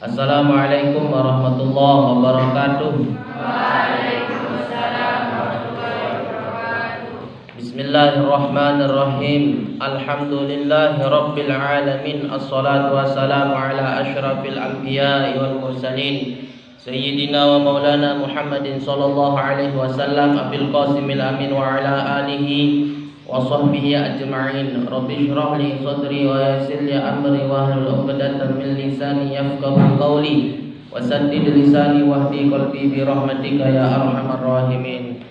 Assalamualaikum warahmatullahi wabarakatuh. Waalaikumsalam warahmatullahi wabarakatuh. Bismillahirrahmanirrahim. Alhamdulillahi rabbil alamin. Assalatu wassalamu ala asyrafil anbiya'i wal mursalin Sayyidina wa maulana Muhammadin sallallahu alaihi wasallam Abil Qasimil amin wa ala alihi wa sahbihi ajma'in. Rabbi shrah li sadri wa yassir li amri wa hlul 'uqdatam min lisani yafqahu qawli wa saddid lisani wahdi qalbi bi rahmatika ya arhamar rahimin.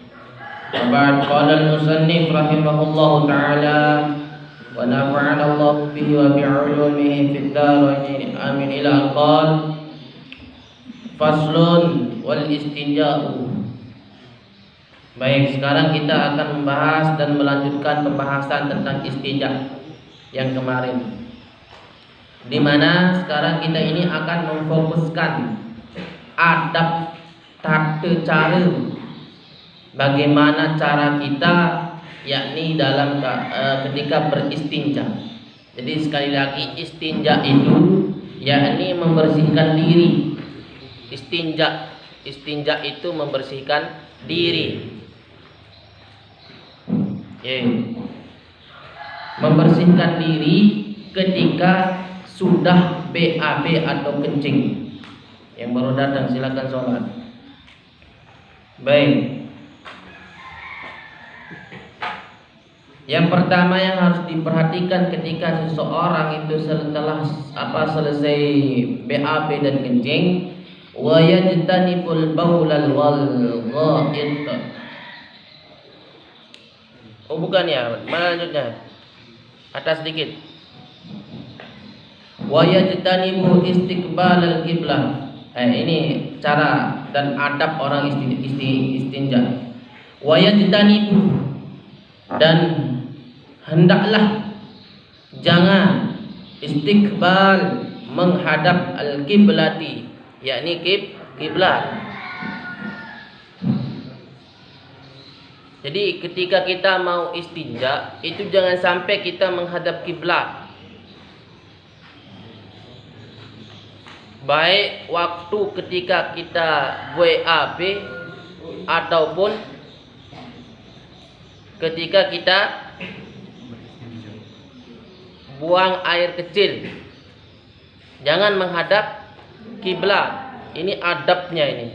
Wa ba'd, qala al-musannif rahimahullahu ta'ala wa nafa'ana Allah bihi wa bi'ulumihi fid dharain amin. Ila qala faslun wal istinja'u. Baik, sekarang kita akan membahas dan melanjutkan pembahasan tentang istinja yang kemarin, di mana sekarang kita ini akan memfokuskan adab, tata cara, bagaimana cara kita, yakni dalam ketika beristinja. Jadi sekali lagi, istinja itu yakni membersihkan diri. Istinja itu membersihkan diri. Membersihkan diri ketika sudah BAB atau kencing. Yang baru datang silakan sholat. Baik. Yang pertama yang harus diperhatikan ketika seseorang itu setelah selesai BAB dan kencing, wa yajtanibul baulal wal gha'it. Oh bukan ya, mana lanjutnya? Atas sedikit. Wa yajtanibu istiqbalal qiblah. Ini cara dan adab orang istinja. Wa yajtanibu, dan hendaklah jangan istiqbal, menghadap al-qiblati, yakni kiblat. Jadi ketika kita mau istinja itu jangan sampai kita menghadap kiblat. Baik waktu ketika kita BAB ataupun ketika kita buang air kecil, jangan menghadap kiblat. Ini adabnya ini.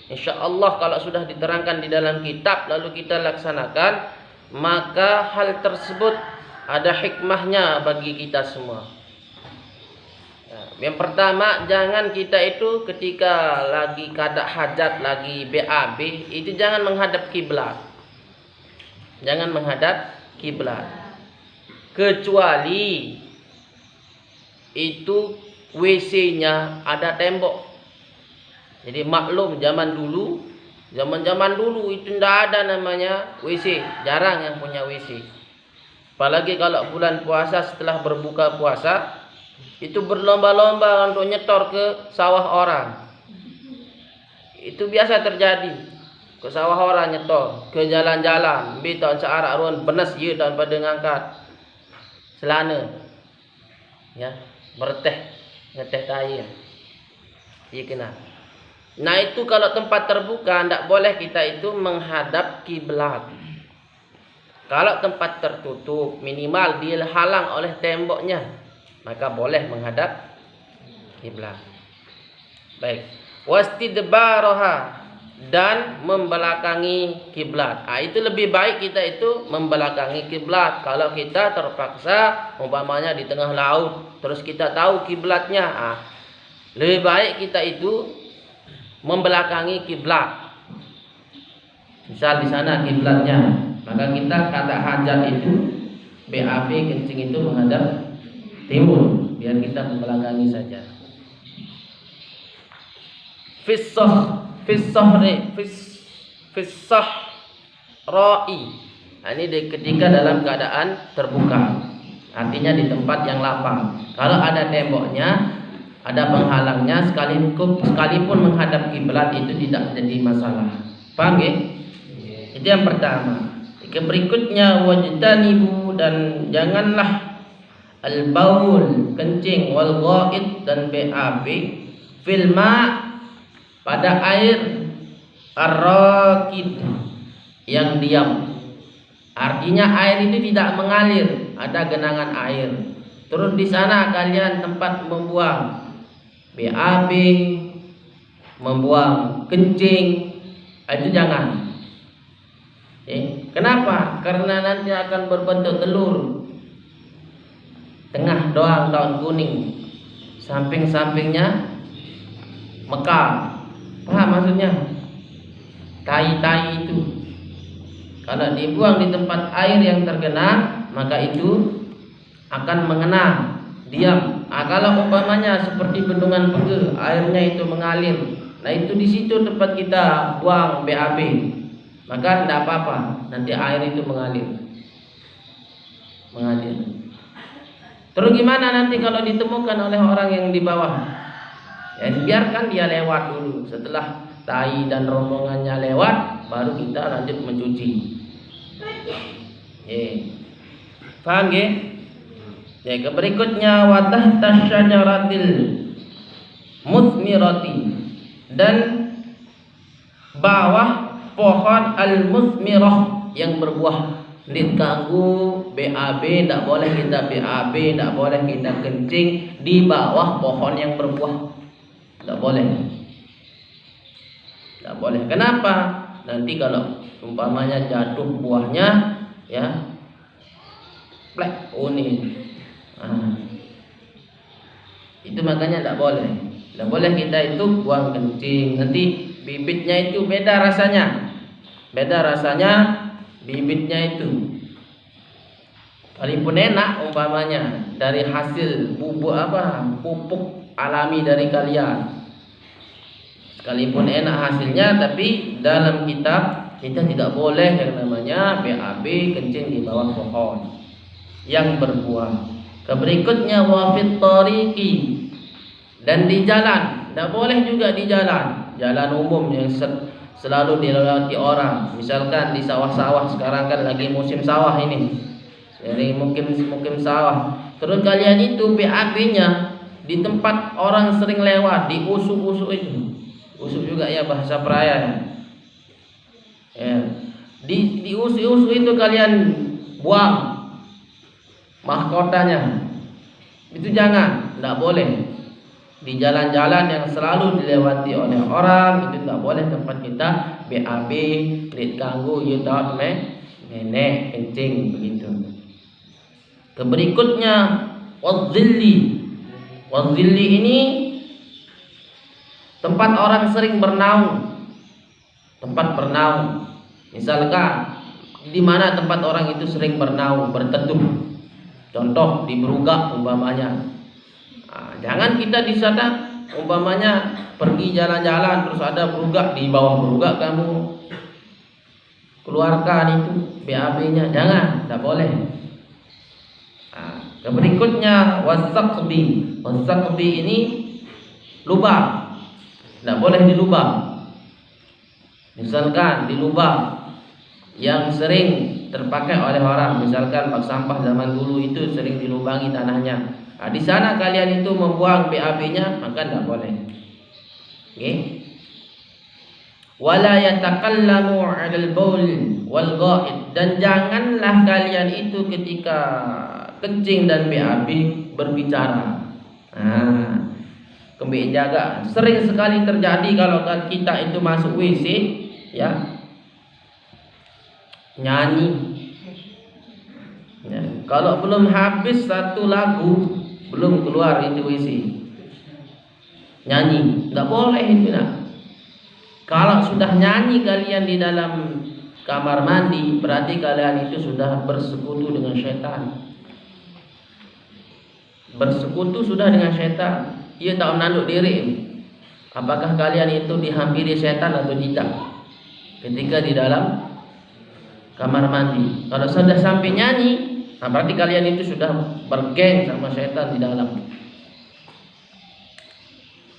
Insyaallah kalau sudah diterangkan di dalam kitab lalu kita laksanakan, maka hal tersebut ada hikmahnya bagi kita semua. Yang pertama, jangan kita itu ketika lagi kada hajat, lagi BAB, itu jangan menghadap kiblat. Jangan menghadap kiblat. Kecuali itu WC-nya ada tembok. Jadi maklum zaman dulu itu tidak ada namanya WC, jarang yang punya WC. Apalagi kalau bulan puasa, setelah berbuka puasa itu berlomba-lomba untuk nyetor ke sawah orang. Itu biasa terjadi, ke sawah orang nyetor, ke jalan-jalan, bi tahun searak ruan benas ye tahun pada ngangkat selana. Ya, berteh ngeteh tai. Iya kena. Nah itu kalau tempat terbuka tidak boleh kita itu menghadap kiblat. Kalau tempat tertutup minimal dihalang oleh temboknya, maka boleh menghadap kiblat. Baik. Wastidbaraha, dan membelakangi kiblat. Itu lebih baik kita itu membelakangi kiblat. Kalau kita terpaksa umpamanya di tengah laut terus kita tahu kiblatnya, lebih baik kita itu membelakangi kiblat. Misal di sana kiblatnya, maka kita kata hajat itu BAB kencing itu menghadap timur, biar kita membelakangi saja. Roi. Ini ketika dalam keadaan terbuka, artinya di tempat yang lapang. Kalau ada temboknya, ada penghalangnya, sekalipun menghadap kiblat itu tidak jadi masalah. Paham ya? Itu yang pertama. Berikutnya wajtanibu, dan janganlah al-baul kencing, wal ghaid dan BAB, fil ma pada air, ar-rakid yang diam. Artinya air itu tidak mengalir, ada genangan air. Terus di sana kalian tempat membuang BAB, membuang kencing, itu jangan. Kenapa? Karena nanti akan berbentuk telur. Tengah doang daun kuning, samping-sampingnya mekar. Paham maksudnya? Tai-tai itu kalau dibuang di tempat air yang tergenang, maka itu akan mengenang, diam. Kalau umpamanya seperti bendungan Pege, airnya itu mengalir, nah itu di situ tempat kita buang BAB, maka tidak apa-apa, nanti air itu mengalir. Terus gimana nanti kalau ditemukan oleh orang yang di bawah? Ya biarkan dia lewat dulu. Setelah tai dan rombongannya lewat, baru kita lanjut mencuci. Paham ya? Ya, berikutnya wadah tasyajaratil musmirati, dan bawah pohon al-musmirah yang berbuah. Ditanggu BAB, tidak boleh kita BAB, tidak boleh kita kencing di bawah pohon yang berbuah. Tidak boleh. Tidak boleh. Kenapa? Nanti kalau umpamanya jatuh buahnya, ya, plek, ini. Itu makanya tidak boleh. Tidak boleh kita itu buang kencing. Nanti bibitnya itu beda rasanya. Beda rasanya bibitnya itu. Walaupun enak umpamanya dari hasil pupuk alami dari kalian, sekalipun enak hasilnya, tapi dalam kitab kita tidak boleh yang namanya BAB kencing di bawah pohon yang berbuah. Berikutnya wafit tariqi, dan di jalan, tidak boleh juga di jalan umum yang selalu dilewati orang. Misalkan di sawah-sawah, sekarang kan lagi musim sawah ini, jadi mukim sawah. Terus kalian itu BAB-nya di tempat orang sering lewat, di usuk-usuk itu. Usuk juga ya bahasa peraya. Ya. Di usuk-usuk itu kalian buang mahkotanya. Itu jangan, tidak boleh. Di jalan-jalan yang selalu dilewati oleh orang, itu tidak boleh tempat kita BAB, ditanggu, yudot, nenek, kencing, begitu. Berikutnya wadzilli. Wadzilli ini tempat orang sering bernaung. Tempat bernaung. Misalkan di mana tempat orang itu sering bernaung, berteduh. Contoh di Berugak umpamanya. Jangan kita di sana umpamanya pergi jalan-jalan terus ada berugak, di bawah berugak kamu keluarkan itu BAB-nya, jangan, tidak boleh. Berikutnya wasaqbi. Wasaqbi ini lubang, tidak boleh di lubang. Misalkan di lubang yang sering terpakai oleh orang, misalkan bak sampah zaman dulu itu sering dilubangi tanahnya. Di sana kalian itu membuang BAB-nya, maka tidak boleh. Wala yatakallamu 'alal baul wal ghaid, dan janganlah kalian itu ketika kencing dan BAB berbicara. Kembali jaga. Sering sekali terjadi kalau kita itu masuk WC, ya, nyanyi. Ya, kalau belum habis satu lagu, belum keluar itu WC, nyanyi, tidak boleh itu. Kalau sudah nyanyi kalian di dalam kamar mandi, berarti kalian itu sudah bersekutu dengan setan. Bersekutu sudah dengan setan. Ia tak menanduk diri. Apakah kalian itu dihampiri setan atau tidak ketika di dalam kamar mandi? Kalau sudah sampai nyanyi, berarti kalian itu sudah bergeng sama setan di dalam.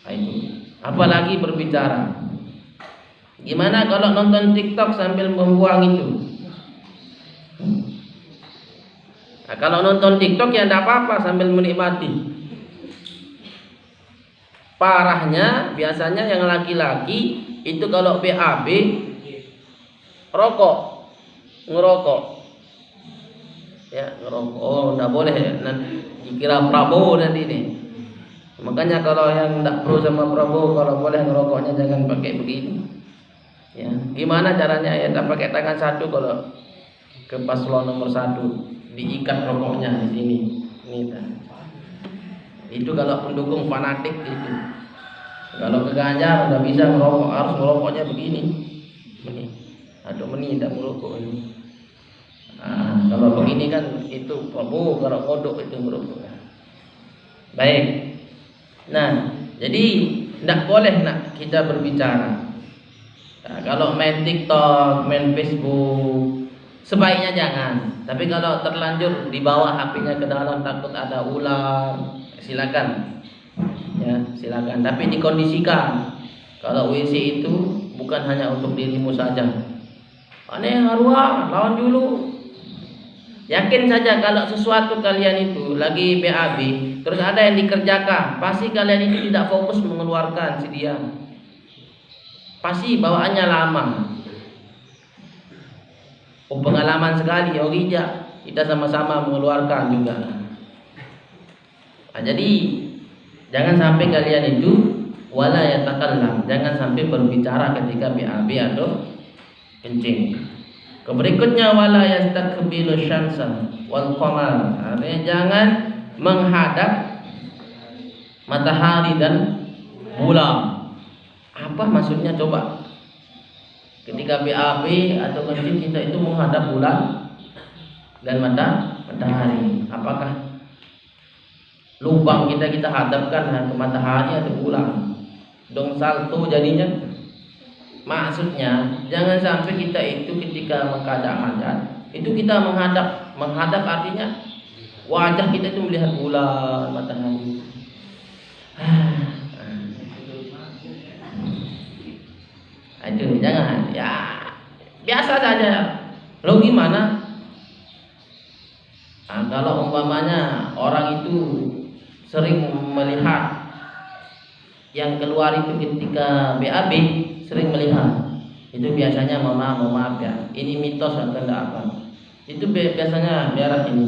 Itu. Apalagi berbicara. Gimana kalau nonton TikTok sambil membuang itu? kalau nonton TikTok ya enggak apa-apa sambil menikmati. Parahnya biasanya yang laki-laki itu kalau BAB ngerokok. Ya, ngerokok. Oh, enggak boleh nanti dikira Prabowo nanti nih. Makanya kalau yang enggak pro sama Prabowo, kalau boleh ngerokoknya jangan pakai begini. Ya, gimana caranya ya? Tak pakai tangan satu kalau ke paslon nomor 1 diikat rokoknya di sini. Ini. Itu kalau pendukung fanatik itu. Kalau ke Ganjar udah bisa ngerokok, harus ngerokoknya begini. Aduh tidak merokok ini. Nah, kalau begini kan itu Prabowo, kalau kodok itu merokok. Baik. Nah, jadi tidak boleh kita berbicara. Nah, kalau main TikTok, main Facebook, sebaiknya jangan. Tapi kalau terlanjur dibawa HP-nya ke dalam takut ada ular, silakan. Ya, silakan. Tapi dikondisikan. Kalau WC itu bukan hanya untuk dirimu saja. Aneh arwah, lawan dulu. Yakin saja kalau sesuatu kalian itu lagi BAB, terus ada yang dikerjakan, pasti kalian itu tidak fokus mengeluarkan si dia. Pasti bawaannya lama. Oh, pengalaman sekali, oh iya, kita sama-sama mengeluarkan juga. Nah, jadi jangan sampai kalian itu wala yatakallam, jangan sampai berbicara ketika BAB atau kencing. Berikutnya wala yastakbilu syamsa wal qamar. Artinya jangan menghadap matahari dan bulan. Apa maksudnya coba? Ketika BAB atau kencing kita itu menghadap bulan dan matahari. Apakah lubang kita hadapkan ke matahari atau bulan? Dong salto jadinya. Maksudnya jangan sampai kita itu ketika menghadap hajat itu kita menghadap artinya wajah kita itu melihat bulan, matahari. Aduh, jangan ya, biasa saja. Lo gimana? Nah, kalau umpamanya orang itu sering melihat yang keluar itu ketika BAB, sering melihat, itu biasanya mohon maaf ya, ini mitos atau enggak apa. Itu biasanya merah ini,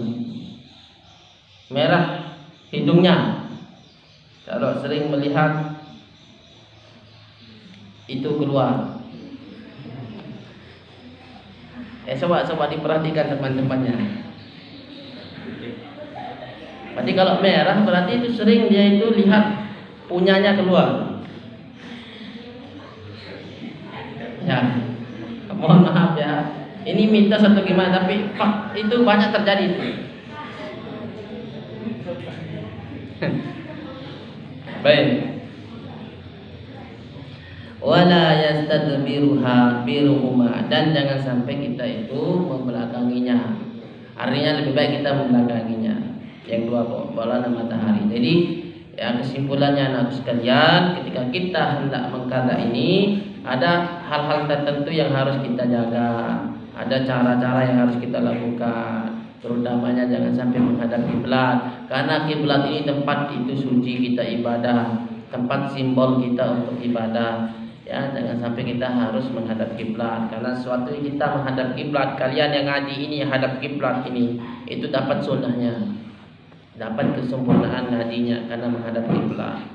merah hidungnya. Kalau sering melihat itu keluar. Coba diperhatikan teman-temannya. Berarti kalau merah berarti itu sering dia itu lihat punyanya keluar. Ya, mohon maaf ya, ini mitos atau gimana, tapi itu banyak terjadi. Baik. Wala yastadbiruha biruhuma, dan jangan sampai kita itu membelakanginya. Artinya lebih baik kita membelakanginya. Yang dua bola dan matahari. Jadi ya, kesimpulannya anak sekalian, ketika kita hendak mengqada ini ada hal-hal tertentu yang harus kita jaga, ada cara-cara yang harus kita lakukan, terutamanya jangan sampai menghadap kiblat, karena kiblat ini tempat itu suci kita ibadah, tempat simbol kita untuk ibadah. Ya, jangan sampai kita harus menghadap kiblat, karena suatu kita menghadap kiblat, kalian yang ngaji ini hadap kiblat ini, itu dapat sunnahnya, dapat kesempurnaan ngajinya karena menghadap kiblat.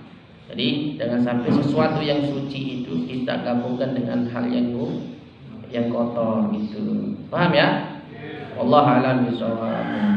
Jadi jangan sampai sesuatu yang suci itu kita gabungkan dengan hal yang kotor gitu. Paham ya? Wallahu a'lam bishawab.